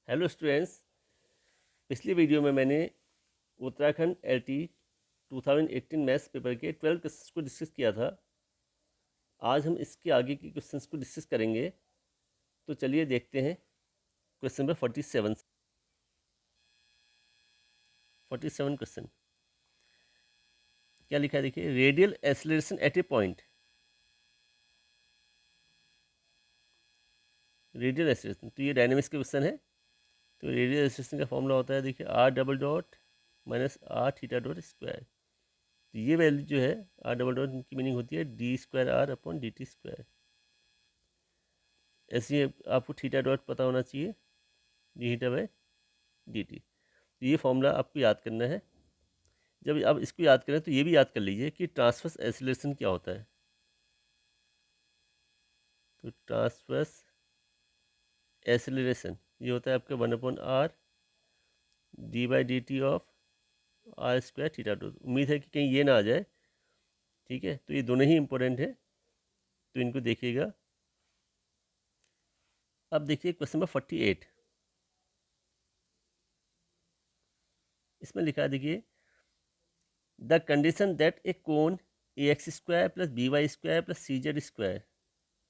Hello students, पिछली video में मैंने उत्तराखंड LT 2018 मैथ्स पेपर के 12 क्वेश्चंस को डिस्कस किया था। आज हम इसके आगे के क्वेश्चंस को डिस्कस करेंगे। तो चलिए देखते हैं क्वेश्चन नंबर 47 क्वेश्चन क्या लिखा है। देखिए, radial acceleration at A point. Radial acceleration तो ये डायनेमिक्स के क्वेश्चन है। तो रेडियल एक्सेलरेशन का फॉर्मूला होता है, देखिए R double dot minus R theta dot square. तो ये वैल्यू जो है R डबल डॉट की मीनिंग होती है D square R upon dt square. ऐसे ही आपको थीटा डॉट पता होना चाहिए, D theta by D T. तो ये फॉर्मूला आपको याद करना है। जब आप इसको याद करें तो ये भी याद कर लीजिए कि ट्रांसवर्स एक्सीलरेशन क्या होता है। तो ट्रांसवर्स एक्सीलरेशन ये होता है आपका 1/r D by D T of R square theta dot. उम्मीद है कि कहीं ये ना आ जाए, ठीक है। तो ये दोनों ही इंपॉर्टेंट है, तो इनको देखिएगा। अब देखिए क्वेश्चन नंबर 48। इसमें लिखा है, देखिए the condition that A cone ax square plus by square plus cz square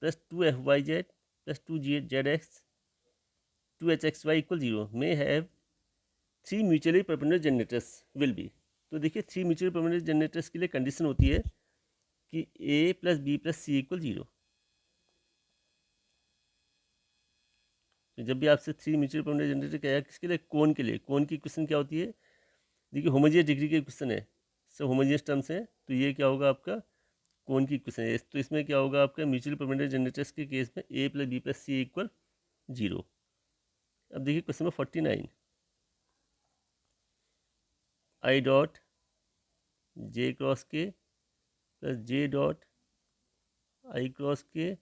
plus 2fyz plus 2zx 2hxy equal 0 में have 3 mutually perpendicular generators will be. तो देखिए 3 म्यूचुअली परपेंडिकुलर जनरेटर्स के लिए कंडीशन होती है कि a plus B plus C equal 0। तो जब भी आपसे 3 म्यूचुअली परपेंडिकुलर जनरेटर कहेगा किसके लिए, कोन के लिए। कोन की क्वेश्चन क्या होती है, देखिए होमोजेनियस डिग्री के क्वेश्चन है, सब होमोजेनियस टर्म्स हैं। तो ये क्या होगा आपका कोन की क्वेश्चन है। तो इसमें क्या होगा आपका म्यूचुअली परपेंडिकुलर जनरेटर्स के केस में a plus B plus C equal 0। अब देखिए question number 49। I dot J cross K plus J dot I cross K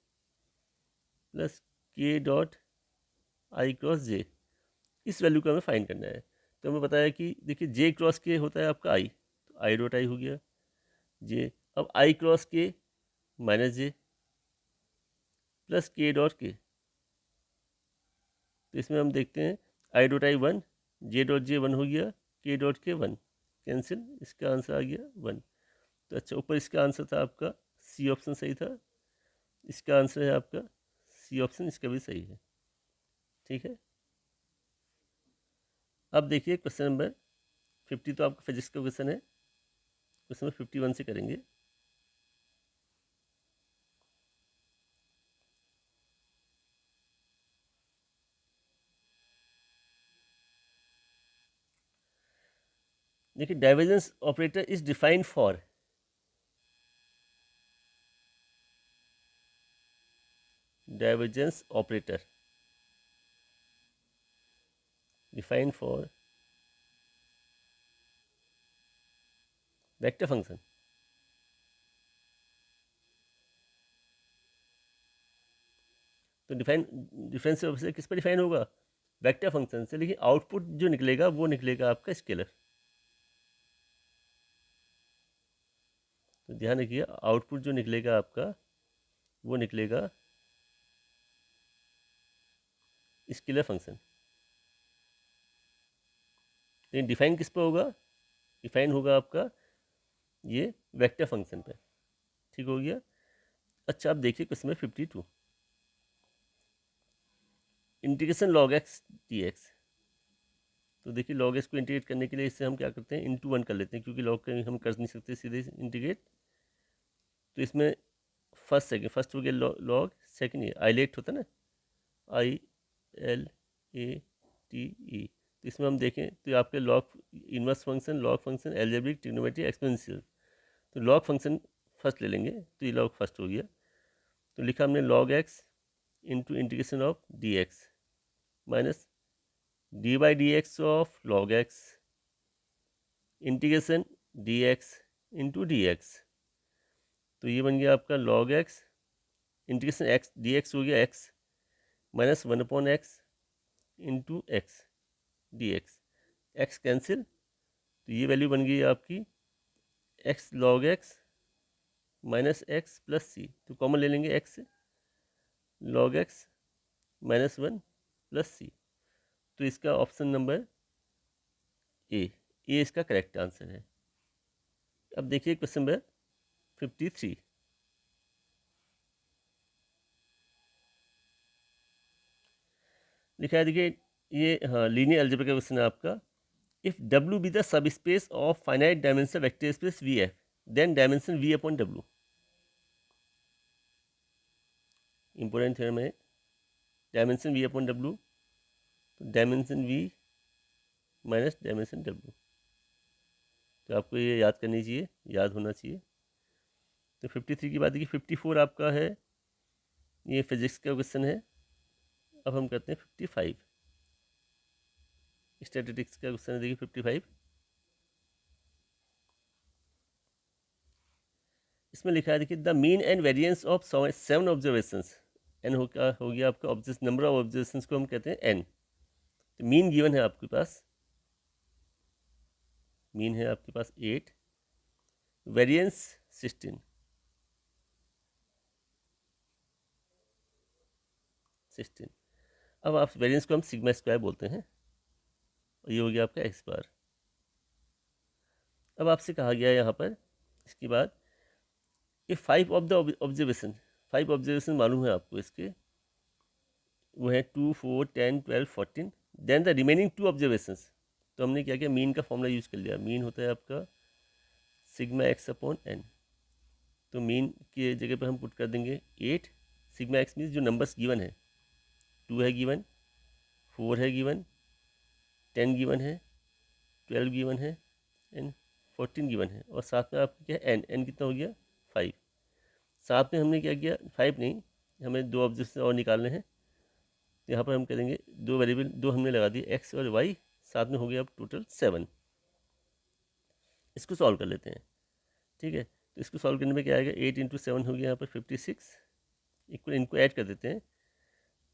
plus K dot I cross J, इस वैल्यू को हमें फाइंड करना है। तो हमें बताया कि देखिए जे क्रॉस के होता है आपका आई, तो आई डॉट आई हो गया जे। अब आई क्रॉस के माइनस जे प्लस के डॉट के। तो इसमें हम देखते हैं I dot I 1, J dot J 1 हो गया, के डॉट के 1 कैंसिल, इसका आंसर आ गया 1। तो अच्छा, ऊपर इसका आंसर था आपका सी ऑप्शन सही था। इसका आंसर है आपका सी ऑप्शन, इसका भी सही है, ठीक है। अब देखिए क्वेश्चन नंबर 50, तो आपका फिजिक्स का क्वेश्चन है। क्वेश्चन नंबर 51 से करेंगे। देखिए divergence operator is defined for, divergence operator defined for vector function. तो डिफरेंस ऑपरेटर किस पर डिफाइन होगा, वेक्टर फंक्शन से। लेकिन आउटपुट जो निकलेगा वो निकलेगा आपका स्केलर। तो ध्यान रखिए, आउटपुट जो निकलेगा आपका वो निकलेगा स्केलर फंक्शन। लेकिन डिफाइन किस पर होगा, डिफाइन होगा आपका ये वेक्टर फंक्शन पे, ठीक हो गया। अच्छा, आप देखिए क्वेश्चन में 52, integration log x d x. तो देखिए लॉग एक्स को इंटीग्रेट करने के लिए इससे हम क्या करते हैं, इंटू 1 कर लेते हैं, क्योंकि लॉग का हम कर नहीं सकते सीधे इंटीग्रेट। तो इसमें फर्स्ट हो गया लॉग, सेकेंड ये आईलेट होता है ना, ILATE। तो इसमें हम देखें तो आपके log inverse function, log function, algebraic, trigonometric, exponential. तो लॉग फंक्शन फर्स्ट ले लेंगे, तो ये लॉग फर्स्ट हो गया। तो लिखा हमने log x into integration of d x minus d by d x of log x integration d x into d x. तो ये बन गया आपका log x integration x d x हो गया x minus 1/x into x d x, x cancel. तो ये value बन गई आपकी x log x minus x plus C. तो कॉमन ले लेंगे एक्स से, log x minus 1 plus C. तो इसका ऑप्शन नंबर ए इसका करेक्ट आंसर है। अब देखिए क्वेश्चन नंबर 53 लिखा है, देखिए ये हाँ लीनियर अलजेब्रा का क्वेश्चन है आपका। If W be the sub space of finite dimension vector space VF, then dimension V upon W। Important theorem है, डायमेंशन V अपॉन W, तो dimension V minus dimension W, तो आपको ये याद करनी चाहिए, याद होना चाहिए। तो 53 की बात देखिए, 54 आपका है, ये फिजिक्स का क्वेश्चन है। अब हम करते हैं 55, स्टैटिस्टिक्स का क्वेश्चन है, देखिए 55। इसमें लिखा है, देखिए the mean and variance of 7 observations, n हो गया आपका ऑब्जर्व नंबर ऑफ ऑब्जर्वेशंस को हम कहते हैं एन। तो मीन गिवन है आपके पास, मीन है आपके पास 8, वेरिएंस 16, अब आप वेरिएंस को हम सिग्मा स्क्वायर बोलते हैं, और ये हो गया आपका एक्स बार। अब आपसे कहा गया है यहाँ पर इसके बाद, ये 5 ऑफ द ऑब्जर्वेशन, 5 ऑब्जर्वेशन मालूम है आपको इसके, वो है 2, 4, 10, 12, 14, देन द रिमेनिंग 2 ऑब्जर्वेशंस। तो हमने क्या किया, मीन का फॉर्मूला यूज़ कर लिया। मीन होता है आपका सिग्मा एक्स अपॉन एन, तो मीन की जगह पर हम पुट कर देंगे 8, सिग्मा एक्स मीन्स जो नंबर्स गिवन है, 2 है गिवन, 4 है गिवन, 10 गिवन है, 12 गिवन है, एंड 14 गिवन है, और साथ में आपको क्या है एन कितना हो गया 5। साथ में हमने क्या किया, 5 नहीं, हमें 2 ऑब्जेक्ट्स और निकालने हैं। तो यहाँ पर हम करेंगे 2 वेरिएबल, 2 हमने लगा दिए एक्स और वाई, साथ में हो गया अब टोटल 7। इसको सॉल्व कर लेते हैं, ठीक है। तो इसको सॉल्व करने में क्या आएगा, 8 इंटू 7 हो गया यहाँ पर 56, इक्वल इनको ऐड कर देते हैं,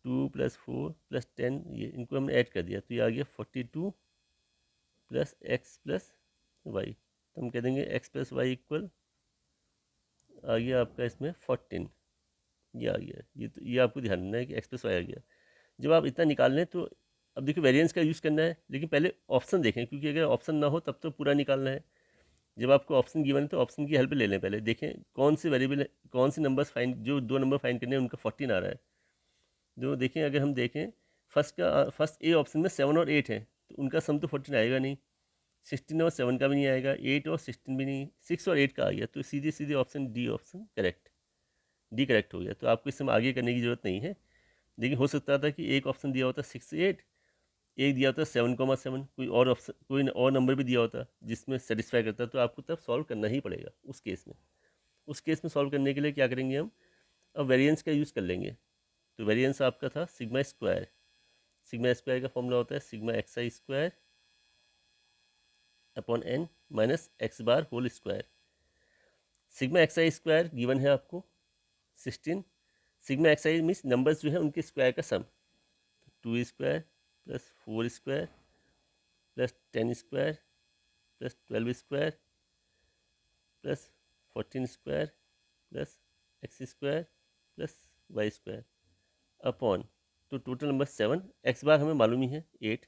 2 + 4 + 10, ये इनको हमने ऐड कर दिया, तो ये आ गया 42 + x + y। तो हम कह देंगे x + y इक्वल आ गया आपका इसमें 14, ये आ गया। ये आपको ध्यान देना है कि x + y आ गया। जब आप इतना निकाल लें तो अब देखिए वेरिएंस का यूज़ करना है, लेकिन पहले ऑप्शन देखें, क्योंकि अगर ऑप्शन ना हो तब तो पूरा निकालना है। जब आपको ऑप्शन गिवन है तो ऑप्शन की हेल्प ले लें, पहले देखें कौन से वेरिएबल, कौन से नंबर्स फाइंड, जो 2 नंबर फाइंड करने हैं उनका 14 आ रहा है। जो देखें, अगर हम देखें फर्स्ट ए ऑप्शन में 7 और 8 है, तो उनका सम तो 14 आएगा नहीं, 16 और 7 का भी नहीं आएगा, 8 और 16 भी नहीं, 6 और 8 का आ गया, तो सीधे सीधे option D option correct, D correct हो गया। तो आपको इस समय आगे करने की ज़रूरत नहीं है। लेकिन हो सकता था कि एक ऑप्शन दिया होता 6, 8, एक दिया होता 7,7, कोई और ऑप्शन, कोई और नंबर भी दिया होता जिसमें सेटिस्फाई करता, तो आपको तब सॉल्व करना ही पड़ेगा उस केस में। उस केस में सॉल्व करने के लिए क्या करेंगे हम, अब वेरिएंस का यूज़ कर लेंगे। तो वेरिएंस आपका था सिग्मा स्क्वायर, सिग्मा स्क्वायर का फॉर्मूला होता है sigma XI square upon n minus x bar whole square. Sigma XI square given है आपको 16, सिग्मा XI मीन्स नंबर्स जो है उनके स्क्वायर का sum, 2 square plus 4 square plus 10 square plus 12 square plus 14 square plus x square plus y square upon, तो total number 7, x bar हमें मालूम ही है 8,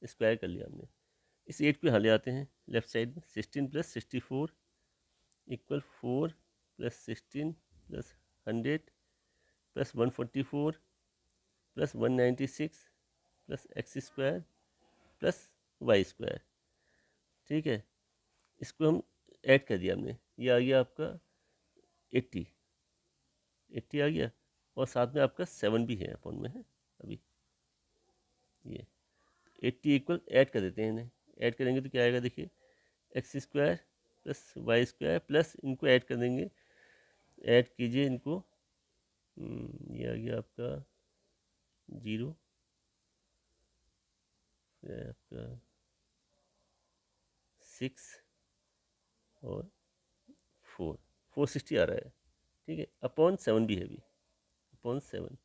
स्क्वायर कर लिया हमने। इस 8 को यहाँ ले आते हैं लेफ्ट साइड में, 16 + 64 equal 4 + 16 + 100 + 144 + 196 + x square plus y square, ठीक है। इसको हम ऐड कर दिया हमने, ये आ गया आपका 80, 80 आ गया, और साथ में आपका 7 भी है अपॉन में है अभी, ये 80 इक्वल ऐड कर देते हैं इन्हें, ऐड करेंगे तो क्या आएगा, देखिए x square plus y square plus इनको ऐड कर देंगे, ऐड कीजिए इनको, ये आ गया आपका 0, आपका 6 और 460 आ रहा है, ठीक है, अपॉन 7 भी है अभी, अपॉन 7।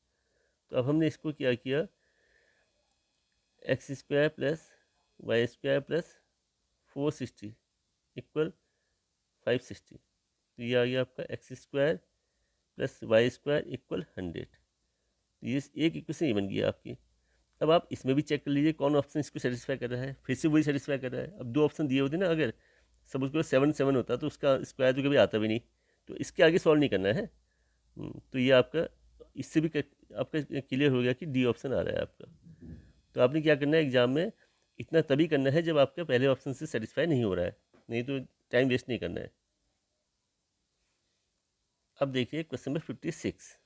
तो अब हमने इसको क्या किया, x square plus y square plus 460 equal 560, तो ये आ गया आपका x square plus y square equal 100। तो ये एक इक्वेशन ये बन गई आपकी। अब आप इसमें भी चेक कर लीजिए कौन ऑप्शन इसको सेटिस्फाई कर रहा है, फिर से वही सेटिस्फाई कर रहा है। अब 2 ऑप्शन दिए होते ना, अगर सपोज करो 7 होता तो उसका स्क्वायर तो कभी आता भी नहीं, तो इसके आगे सॉल्व नहीं करना है। तो ये आपका इससे भी आपका क्लियर हो गया कि डी ऑप्शन आ रहा है आपका। तो आपने क्या करना है एग्जाम में, इतना तभी करना है जब आपका पहले ऑप्शन से सेटिस्फाई नहीं हो रहा है, नहीं तो टाइम वेस्ट नहीं करना है। अब देखिए क्वेश्चन नंबर 56।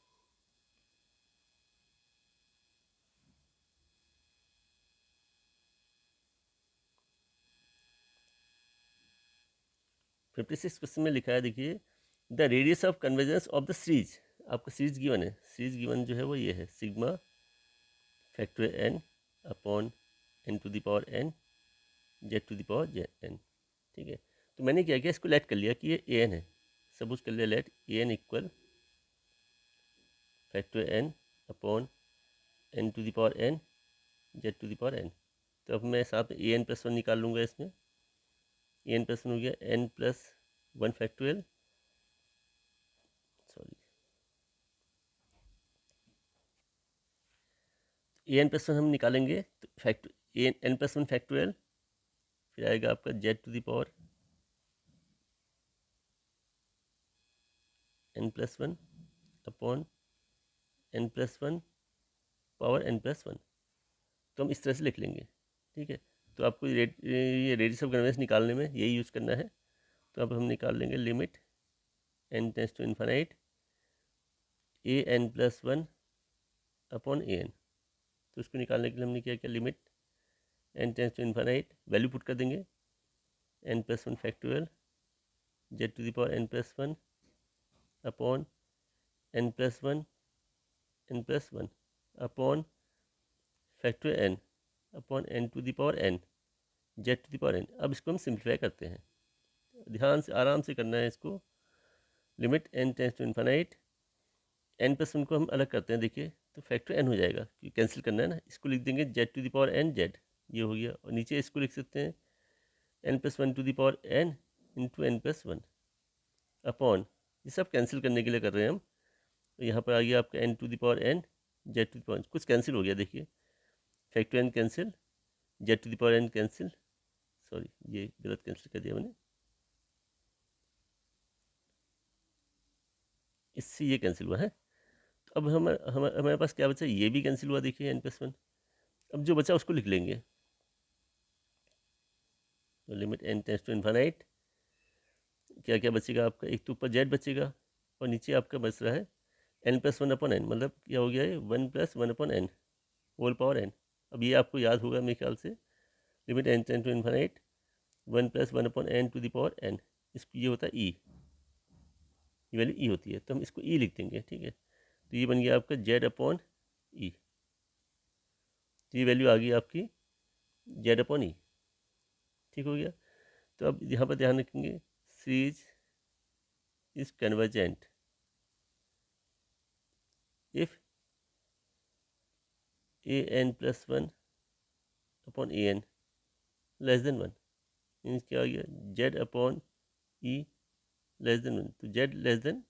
56 क्वेश्चन में लिखा है, देखिए the radius of convergence of the series. आपका सीरीज गिवन है, सीरीज गिवन जो है वो ये है sigma factorial n upon n to the power n z to the power j n. ठीक है, तो मैंने क्या किया, इसको लेट कर लिया कि ये ए एन है। सपोज कर लिया let a n equal factorial n upon n to the power n z to the power n. तो अब मैं साथ में ए एन प्लस वन निकाल लूँगा, इसमें ए एन प्लस वन हो गया n plus one factorial, sorry a n plus one हम निकालेंगे तो fact a n plus one factorial, फिर आएगा आपका z to the power n plus one upon n plus one power n plus one. तो हम इस तरह से लिख लेंगे। ठीक है, तो आपको ये रेडियस ऑफ कन्वर्जेंस निकालने में यही यूज़ करना है। तो अब हम निकाल लेंगे limit n tends to infinite a n plus one upon a n. तो उसको निकालने के लिए हमने क्या किया, limit n tends to infinite value put कर देंगे n plus one factorial z to the power n plus one upon n plus one upon factorial n upon n to the power n z to the power n. अब इसको हम simplify करते हैं, ध्यान से आराम से करना है इसको। Limit n tends to infinite n plus one को हम अलग करते हैं, देखिए तो फैक्टर एन हो जाएगा क्योंकि कैंसिल करना है ना। इसको लिख देंगे z to the power n z, ये हो गया। और नीचे इसको लिख सकते हैं n plus one to the power n into n plus one upon, ये सब कैंसिल करने के लिए कर रहे हैं हम। तो यहाँ पर आ गया आपका n to the power n z to the power, कुछ कैंसिल हो गया देखिए, factor n cancel, z to the power n cancel, sorry ये गलत कैंसिल कर दिया मैंने, इससे ये कैंसिल हुआ है। तो अब हमारे पास क्या बचा, ये भी कैंसिल हुआ देखिए एन प्लस वन। अब जो बचा उसको लिख लेंगे, तो limit n tends to infinite क्या क्या बचेगा आपका, एक तो ऊपर जेड बचेगा और नीचे आपका बच रहा है n plus one upon n, मतलब क्या हो गया है one plus one upon n whole power n. अब ये आपको याद होगा मेरे ख्याल से, limit n tends to infinite one plus one upon n to the power n, इसको ये होता है ई, ये वैल्यू ई होती है तो हम इसको ई लिख देंगे। ठीक है, तो ये बन गया आपका जेड अपॉन ई, तो ये वैल्यू आ गई आपकी जेड अपॉन ई। ठीक हो गया। तो अब यहाँ पर ध्यान रखेंगे series is convergent if a n plus one upon a n less than one, means क्या आ गया z upon e less than one, तो z less than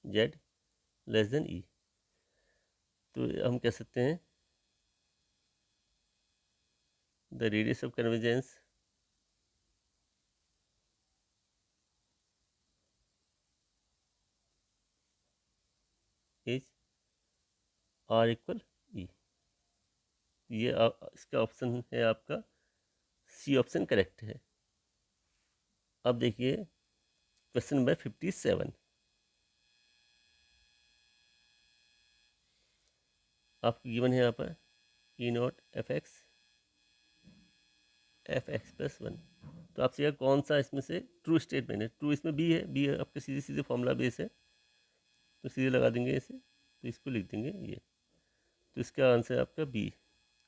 z less than e. तो हम कह सकते हैं the radius of convergence is r equal e. ये इसका ऑप्शन है आपका सी ऑप्शन करेक्ट है। अब देखिए क्वेश्चन नंबर 57, आपको गिवन है यहाँ पर e naught f x plus one. तो आपसे यह कौन सा इसमें से ट्रू स्टेटमेंट है, ट्रू इसमें बी है, बी है आपके सीधे सीधे फॉर्मूला बेस है, तो सीधे लगा देंगे इसे, तो इसको लिख देंगे ये। तो इसका आंसर आपका बी,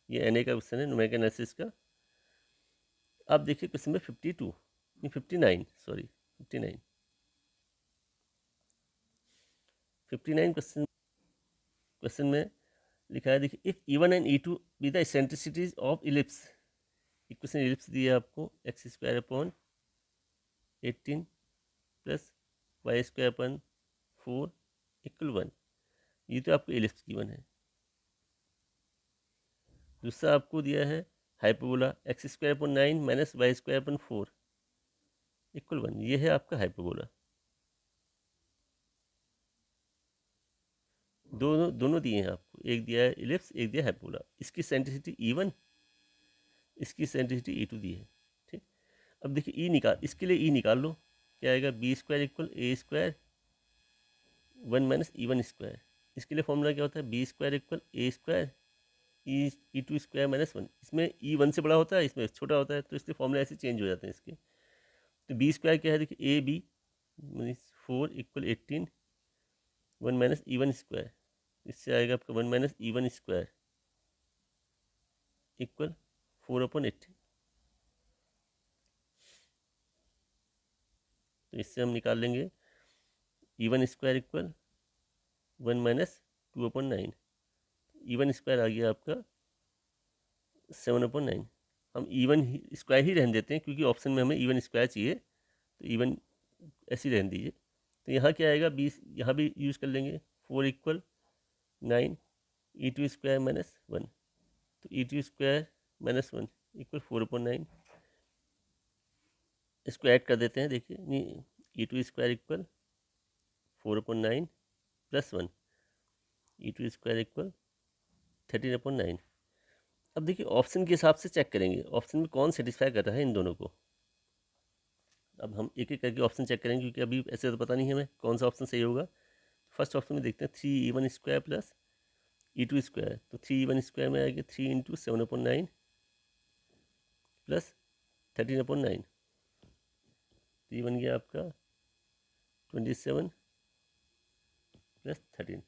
ये एन ए का क्वेश्चन है न्यूमेरिकल एनालिसिस का। आप देखिए क्वेश्चन में 52 नहीं 59 सॉरी 59 क्वेश्चन में लिखा है, देखिए if E1 and E2 be the eccentricities of ellipse. Equation ellipse दी है आपको x square upon 18 plus y square upon 4 equal 1। ये तो आपको एलिप्स गिवन है। दूसरा आपको दिया है हाइपरबोला x² 9 - y² 4 इक्वल 1। ये है आपका हाइपरबोला। दोनों दोनों दिए हैं आपको, एक दिया है इलिप्स, एक दिया है हाइपरबोला। इसकी सेंट्रिसिटी E1, इसकी सेंट्रिसिटी E2 दी है। ठीक, अब देखिए ई निकाल, इसके लिए ई निकाल लो, क्या आएगा b² इक्वल a² 1 - E1²। इसके लिए फॉर्मूला क्या होता है, b² इक्वल a² E2² -1। इसमें E1 से बड़ा होता है, इसमें छोटा होता है, तो इसलिए फॉर्मूला ऐसे चेंज हो जाते हैं इसके। तो b² क्या है, देखिए a b 4 इक्वल 18 1 - E1²। इससे आएगा आपका 1 - E1² इक्वल 4/18। तो इससे हम निकाल लेंगे E1² इक्वल 1 - 2/9। E1² आ गया आपका 7/9। हम E1² ही रहने देते हैं, क्योंकि ऑप्शन में हमें E1² चाहिए, तो E1 ऐसे ही रहने दीजिए। तो यहाँ क्या आएगा, 20 यहाँ भी यूज़ कर लेंगे। 4 इक्वल 9 E2² -1। तो E2² -1 इक्वल 4/9। इसको ऐड कर देते हैं, देखिए नहीं, E2² इक्वल 4/9 + 1, E2² इक्वल 13/9। अब देखिए ऑप्शन के हिसाब से चेक करेंगे, ऑप्शन में कौन सेटिस्फाई कर रहा है इन दोनों को। अब हम एक एक करके ऑप्शन चेक करेंगे, क्योंकि अभी ऐसे तो पता नहीं हमें कौन सा ऑप्शन सही होगा। फर्स्ट ऑप्शन में देखते हैं 3E1² + E2²। तो 3E1² में आएगा 3 × 7/9 + 13/9। तो ये बन गया आपका 27 + 13।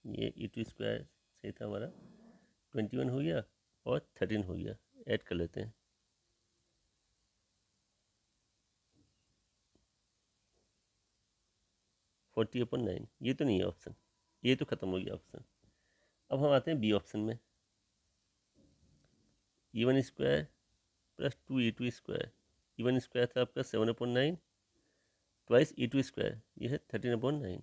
ये E2² सही था हमारा, 21 हो गया और 13 हो गया। ऐड कर लेते हैं। फोर्टी अपन 9, ये तो नहीं है ऑप्शन, ये तो ख़त्म हो गया ऑप्शन। अब हम आते हैं बी ऑप्शन में। E1² + 2E2²। E1² था आपका 7/9 ट्वाइस E2², ये है 13/9।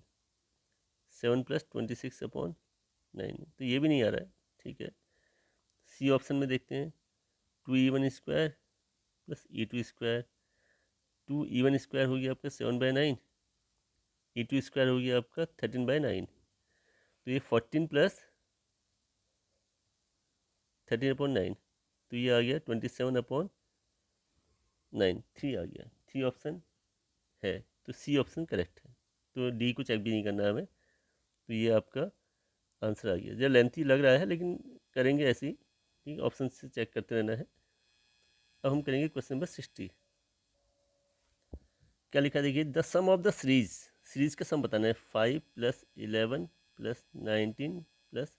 7 + 26/9, तो ये भी नहीं आ रहा है। ठीक है, सी ऑप्शन में देखते हैं 2E1² + E2²। 2E1² हो गया आपका 7/9, E2² हो गया आपका 13/9। तो ये 14 + 13/9, तो ये आ गया 27/9। 3 आ गया, 3 ऑप्शन है, तो सी ऑप्शन करेक्ट है। तो डी को चेक भी नहीं करना है हमें। तो ये आपका आंसर आ गया। जो लेंथी लग रहा है, लेकिन करेंगे ऐसे ही, ठीक, ऑप्शन से चेक करते रहना है। अब हम करेंगे क्वेश्चन नंबर 60। क्या लिखा, देखिए the sum of the series, series का सम बताना है 5 + 11 + 19 +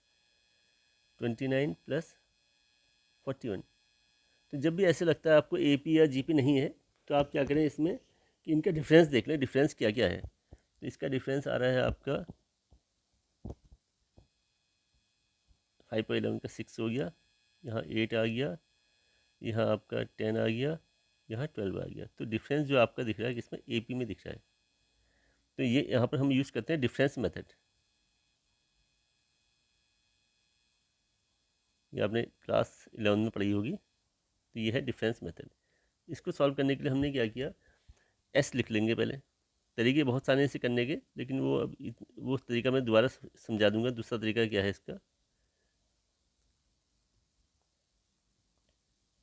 29 + 41। तो जब भी ऐसे लगता है आपको AP या GP नहीं है, तो आप क्या करें इसमें कि इनका डिफरेंस देख लें, डिफरेंस क्या क्या है। तो इसका डिफरेंस आ रहा है आपका 5 और 11 का 6 हो गया, यहाँ 8 आ गया, यहाँ आपका 10 आ गया, यहाँ 12 आ गया। तो डिफरेंस जो आपका दिख रहा है किसमें, AP में दिख रहा है। तो ये यहाँ पर हम यूज़ करते हैं डिफरेंस मेथड। ये आपने क्लास 11 में पढ़ी होगी। तो ये है डिफरेंस मेथड। इसको सॉल्व करने के लिए हमने क्या किया, S लिख लेंगे पहले। तरीके बहुत सारे इसे करने के, लेकिन वो तरीका मैं दोबारा समझा दूंगा, दूसरा तरीका क्या है इसका।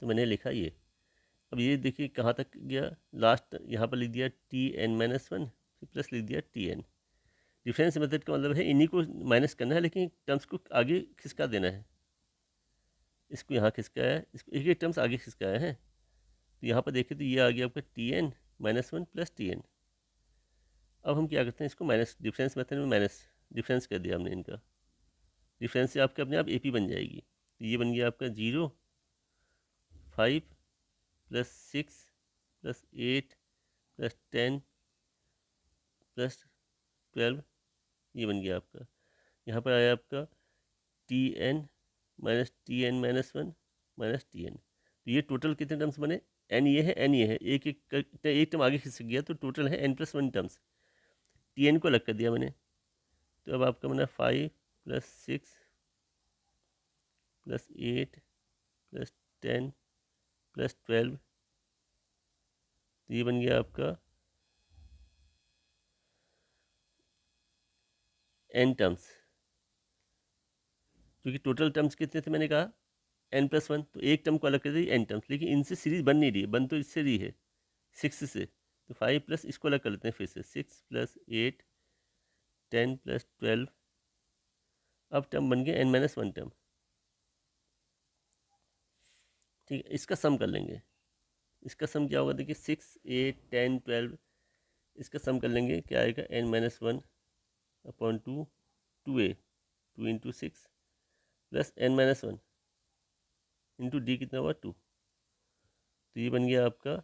तो मैंने लिखा ये। अब ये देखिए कहाँ तक गया, लास्ट यहाँ पर लिख दिया Tn-1, फिर प्लस लिख दिया Tn। डिफरेंस मेथड का मतलब है इन्हीं को माइनस करना है, लेकिन टर्म्स को आगे खिसका देना है। इसको यहाँ खिसकाया है, इसको एक एक टर्म्स आगे खिसकाया है। तो यहाँ पर देखें तो ये आ गया आपका Tn-1 + Tn। अब हम क्या करते हैं, इसको माइनस, डिफरेंस मेथड में माइनस डिफरेंस कर दिया हमने इनका। डिफरेंस से आपके अपने आप AP बन जाएगी। तो ये बन गया आपका 0 5 + 6 + 8 + 10 + 12, ये बन गया आपका। यहाँ पर आया आपका Tn - Tn-1 - Tn। तो ये टोटल कितने टर्म्स बने, n ये है, n ये है, एक एक टर्म आगे खिसक गया, तो टोटल है n + 1 टर्म्स। टी एन को अलग कर दिया मैंने, तो अब आपका बना 5 + 6 + 8 + 10 + 12, तो ये बन गया आपका एन टर्म्स, क्योंकि टोटल टर्म्स कितने थे मैंने कहा n+1, तो एक टर्म को अलग कर दी एन टर्म्स, लेकिन इनसे सीरीज बन नहीं रही है, बन तो इससे रही है 6 से, तो 5 प्लस इसको अलग कर लेते हैं फिर से 6 + 8 10 + 12, अब टर्म बन गया n-1 टर्म। ठीक है, इसका सम कर लेंगे, इसका सम क्या होगा देखिए 6 8 10 12, इसका सम कर लेंगे क्या आएगा n-1/2 2a 2 × 6 plus n-1 into D कितना हुआ 2, तो ये बन गया आपका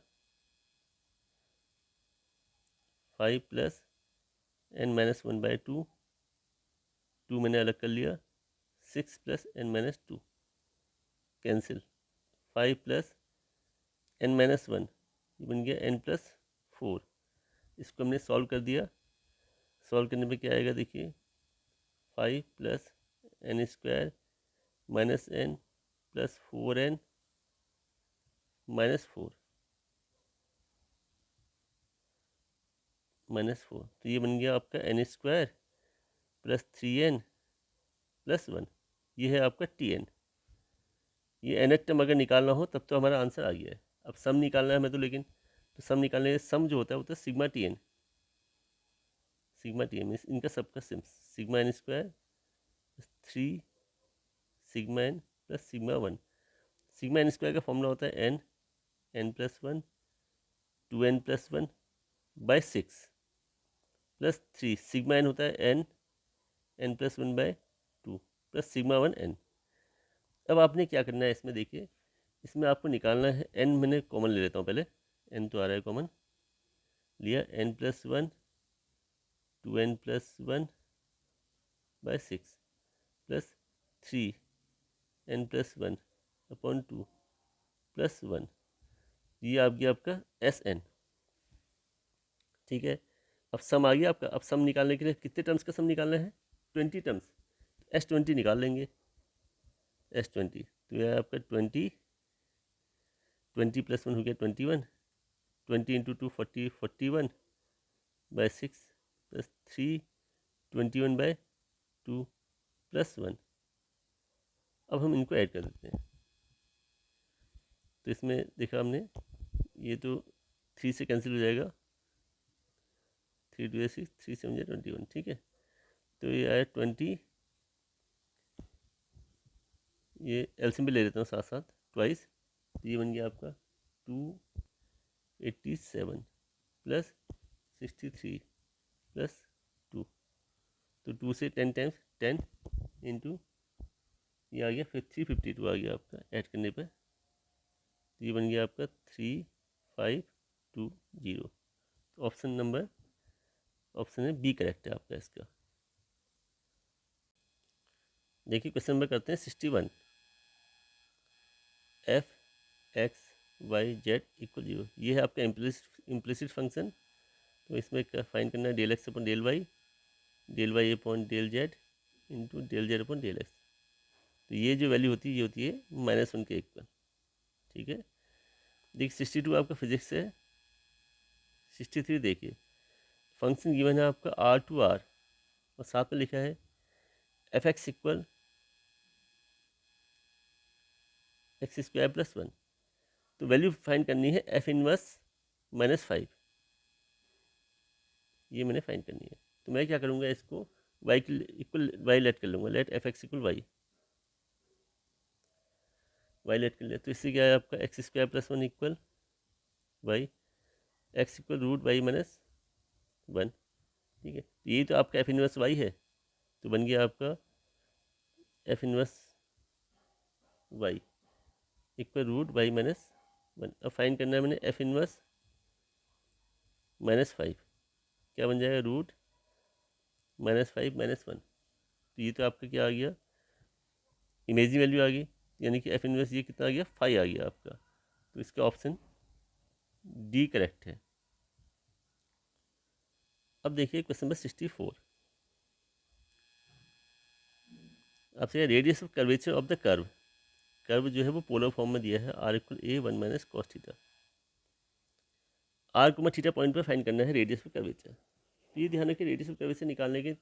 5 + n-1/2, 2 मैंने अलग कर लिया, 6 + n-2 कैंसिल, 5 + n-1 ये बन गया n+4, इसको हमने सॉल्व कर दिया, सॉल्व करने पे क्या आएगा देखिए 5 + n² - n + 4n - 4 -4, तो ये बन गया आपका n² + 3n + 1, ये है आपका tn। ये nth टर्म अगर निकालना हो तब तो हमारा आंसर आ गया है। अब सम निकालना है हमें तो, लेकिन तो सम निकालने सम जो होता है वो तो सिग्मा tn मीन्स इनका सबका sigma n² + 3 sigma n + sigma 1। Sigma n² का फॉर्मूला होता है n+1 2n+1/6 + 3 सिग्मा n होता है n+1/2 + सिग्मा 1n। अब आपने क्या करना है इसमें देखिए, इसमें आपको निकालना है n, मैंने कॉमन ले लेता हूँ पहले, n तो आ रहा है कॉमन, लिया n+1 2n+1/6 + 3n+1/2 + 1, ये आ गया आपका Sn। ठीक है, अब सम आ गया आपका। अब सम निकालने के लिए कितने टर्म्स का सम निकालना है 20 टर्म्स, S20 निकाल लेंगे, S20 तो यह आपका 20 + 1 हो गया 21, 20 × 2 40 41/6 + 3 21/2 + 1। अब हम इनको ऐड कर देते हैं, तो इसमें देखा हमने ये तो 3 से कैंसिल हो जाएगा, 3 × 2 = 6 3 × 7 = 21। ठीक है, तो ये आया 20, ये एलसीएम भी ले लेता हूँ साथ साथ ट्वाइस, तो ये बन गया आपका 287 + 63 + 2, तो 2 से 10 टाइम्स 10 इंटू ये आ गया, फिर 352 आ गया आपका ऐड करने पर, तो ये बन गया आपका 3520। तो ऑप्शन है बी करेक्ट है आपका इसका। देखिए क्वेश्चन नंबर करते हैं 61, f(x, y, z) = 0, ये है आपका इम्प्लिसिट फंक्शन। तो इसमें क्या फाइंड करना है del(x/del y, del(y/del z) into del(z/del x), तो ये जो वैल्यू होती है ये होती है -1 के इक्वल। ठीक है, देखिए 62 आपका फिजिक्स से है। 63 देखिए, फंक्शन गिवन है आपका R और साथ में लिखा है f(x) = x² + 1, तो वैल्यू फाइंड करनी है f−1 -5, ये मैंने फाइंड करनी है। तो मैं क्या करूँगा, इसको y के इक्वल y लेट कर लूँगा, लेट f(x) = y लेट कर लिया, तो इससे क्या है आपका x² + 1 = y, x = √y - 1। ठीक है, तो यही तो आपका f−1 y है, तो बन गया आपका f−1 y = √y - 1। अब फाइंड करना है मैंने f−1 -5, क्या बन जाएगा √-5 - 1, तो ये तो आपका क्या आ गया, इमेजिन वैल्यू आ गई, यानी कि f−1 ये कितना आ गया 5 आ गया आपका, तो इसका ऑप्शन डी करेक्ट है। अब देखिए क्वेश्चन नंबर 64। आपसे radius of curvature of the curve, curve जो है वो पोलर फॉर्म में दिया है, r equal a one minus cos theta. R को थीटा पॉइंट पर फाइंड करना है रेडियस ऑफ कर्वेचर। तो ये ध्यान रखिए, रेडियस ऑफ कर्वेचर निकालने के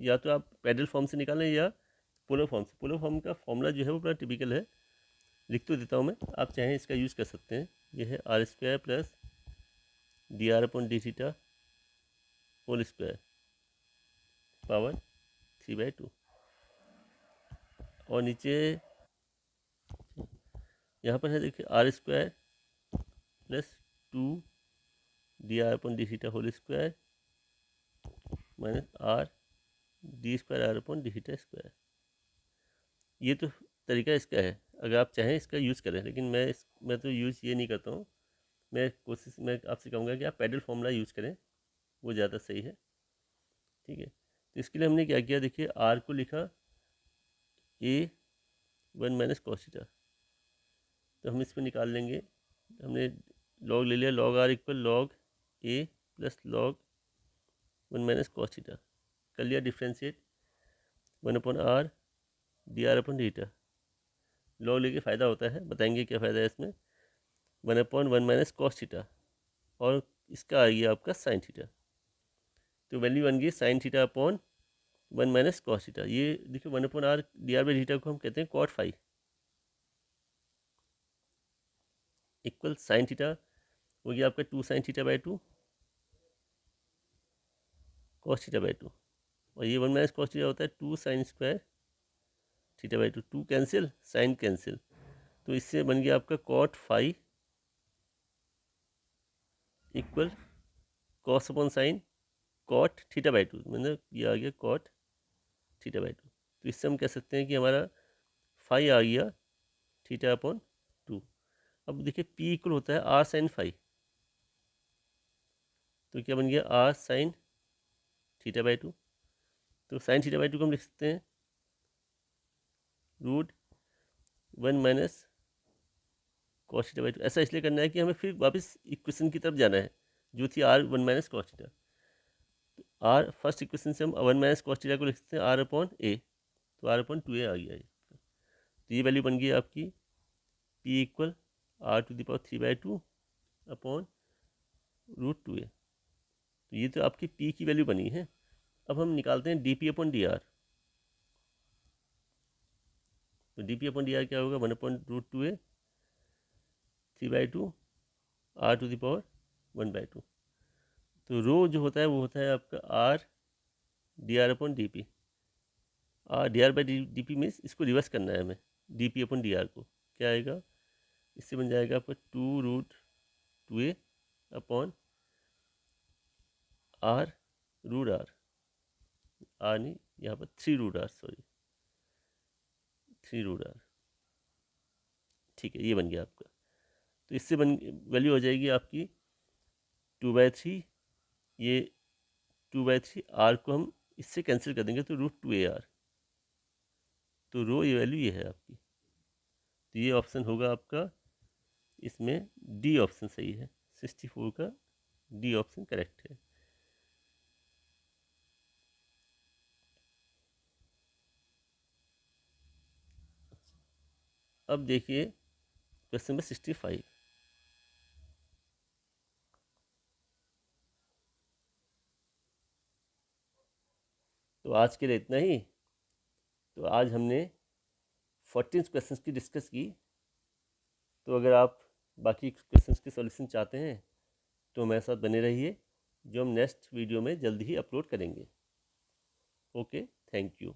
या तो आप पैरेलल फॉर्म से निकालें या पोलर फॉर्म से। पोलर फॉर्म का फॉर्मूला जो है वो बड़ा टिपिकल है, लिख तो देता हूँ मैं, आप चाहें इसका यूज़ कर सकते हैं। ये है r square plus d are upon d theta whole square power 3/2, और नीचे यहाँ पर है देखिए r square plus 2 d are upon d theta whole square minus r d square r upon d theta square. ये तो तरीका इसका है, अगर आप चाहें इसका यूज़ करें, लेकिन मैं तो यूज़ ये नहीं करता हूँ। मैं आपसे कहूँगा कि आप पैडल फॉर्मूला यूज़ करें, वो ज़्यादा सही है। ठीक है, तो इसके लिए हमने क्या किया, देखिए आर को लिखा A one minus cos theta, तो हम इसमें निकाल लेंगे। हमने लॉग ले लिया, log R equal log A plus log one minus cos theta, कर लिया differentiate, one upon R D R upon theta. Log लेके फ़ायदा होता है, बताएंगे क्या फ़ायदा है इसमें। One upon one minus cos theta, और इसका आ गया आपका साइन थीटा, तो वैल्यू बन गई sine theta upon one minus cos theta. ये देखिए one upon R D r by theta को हम कहते हैं cot phi, equal sine theta हो गया आपका 2 sin θ/2 कॉस θ/2, और ये वन माइनस कॉस थीटा होता है 2 sin² θ/2, 2 कैंसिल साइन कैंसिल, तो इससे बन गया आपका cot phi equal cos upon sine cot θ/2, मतलब ये आ गया कॉट θ/2। तो इससे हम कह सकते हैं कि हमारा फाई आ गया θ/2। अब देखिए P इक्वल होता है आर साइन फाई, तो क्या बन गया आर साइन θ/2। तो साइन θ/2 को हम लिख सकते हैं रूट वन माइनस कॉस θ/2। ऐसा इसलिए करना है कि हमें फिर वापस इक्वेशन की तरफ जाना है, जो थी r one minus cos theta. तो आर फर्स्ट इक्वेशन से हम वन माइनस कॉस थीटा को लिख सकते हैं आर अपॉन ए, तो आर अपॉन 2a आ गया है। तो ये वैल्यू बन गई आपकी P equal r to the power 3/2 upon root 2a। तो ये तो आपकी P की वैल्यू बनी है। अब हम निकालते हैं D P upon D R. तो D P upon D R क्या होगा, one upon root 2a 3/2 R to the power 1/2। तो रो जो होता है वो होता है आपका r D R upon d p. D r by d p means इसको रिवर्स करना है हमें, d P upon D r को। क्या आएगा, इससे बन जाएगा आपका 2√2a upon r root r, r नहीं यहाँ पर 3√r, सॉरी 3√r। ठीक है, ये बन गया आपका। तो इससे वैल्यू हो जाएगी आपकी 2/3, ये 2/3 आर को हम इससे कैंसिल कर देंगे तो √2ar, तो रो ये वैल्यू ये है आपकी। तो ये ऑप्शन होगा आपका, इसमें डी ऑप्शन सही है, 64 का डी ऑप्शन करेक्ट है। अब देखिए क्वेश्चन नंबर 65। तो आज के लिए इतना ही। तो आज हमने 14 क्वेश्चंस की डिस्कस की। तो अगर आप बाकी क्वेश्चंस के सॉल्यूशन चाहते हैं तो हमारे साथ बने रहिए, जो हम नेक्स्ट वीडियो में जल्दी ही अपलोड करेंगे। Okay, thank you.